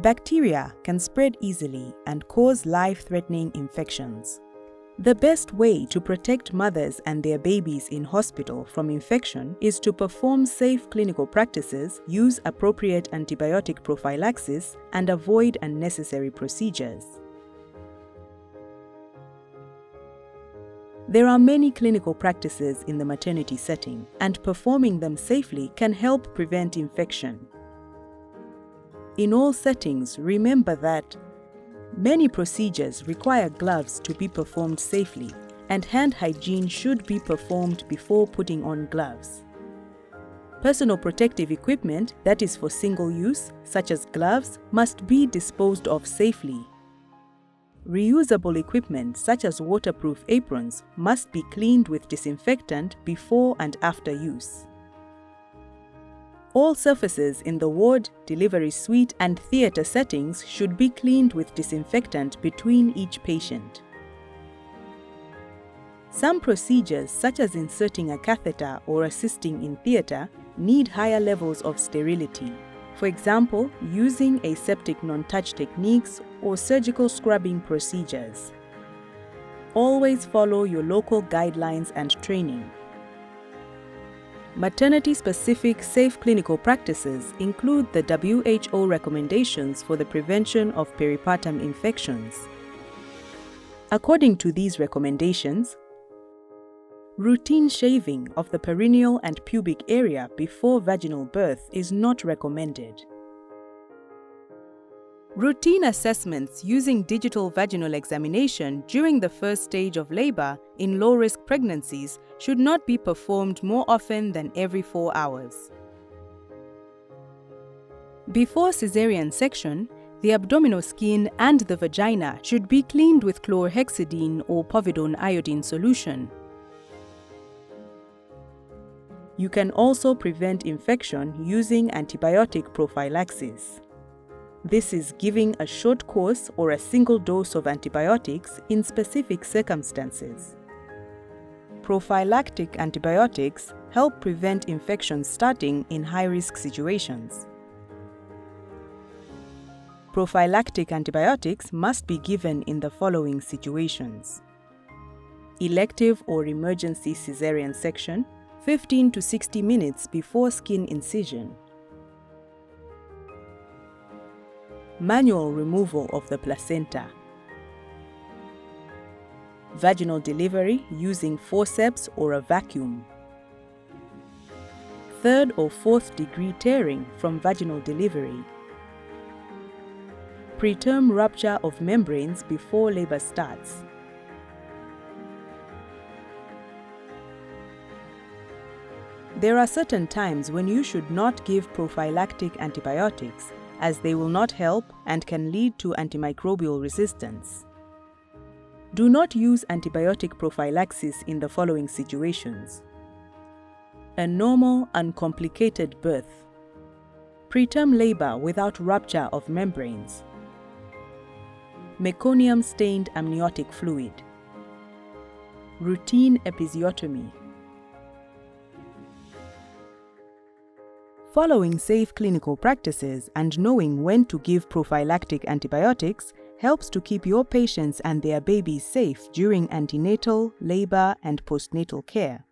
Bacteria can spread easily and cause life-threatening infections. The best way to protect mothers and their babies in hospital from infection is to perform safe clinical practices, use appropriate antibiotic prophylaxis, and avoid unnecessary procedures. There are many clinical practices in the maternity setting, and performing them safely can help prevent infection. In all settings, remember that many procedures require gloves to be performed safely, and hand hygiene should be performed before putting on gloves. Personal protective equipment that is for single use, such as gloves, must be disposed of safely. Reusable equipment such as waterproof aprons must be cleaned with disinfectant before and after use. All surfaces in the ward, delivery suite, and theatre settings should be cleaned with disinfectant between each patient. Some procedures, such as inserting a catheter or assisting in theatre, need higher levels of sterility. For example, using aseptic non-touch techniques or surgical scrubbing procedures. Always follow your local guidelines and training. Maternity-specific safe clinical practices include the WHO recommendations for the prevention of peripartum infections. According to these recommendations, routine shaving of the perineal and pubic area before vaginal birth is not recommended. Routine assessments using digital vaginal examination during the first stage of labor in low-risk pregnancies should not be performed more often than every 4 hours. Before cesarean section, the abdominal skin and the vagina should be cleaned with chlorhexidine or povidone iodine solution. You can also prevent infection using antibiotic prophylaxis. This is giving a short course or a single dose of antibiotics in specific circumstances. Prophylactic antibiotics help prevent infections starting in high-risk situations. Prophylactic antibiotics must be given in the following situations: elective or emergency cesarean section, 15 to 60 minutes before skin incision. Manual removal of the placenta. Vaginal delivery using forceps or a vacuum. 3rd or 4th degree tearing from vaginal delivery. Preterm rupture of membranes before labor starts. There are certain times when you should not give prophylactic antibiotics, as they will not help and can lead to antimicrobial resistance. Do not use antibiotic prophylaxis in the following situations: a normal, uncomplicated birth, preterm labor without rupture of membranes, meconium-stained amniotic fluid, routine episiotomy. Following safe clinical practices and knowing when to give prophylactic antibiotics helps to keep your patients and their babies safe during antenatal, labor, and postnatal care.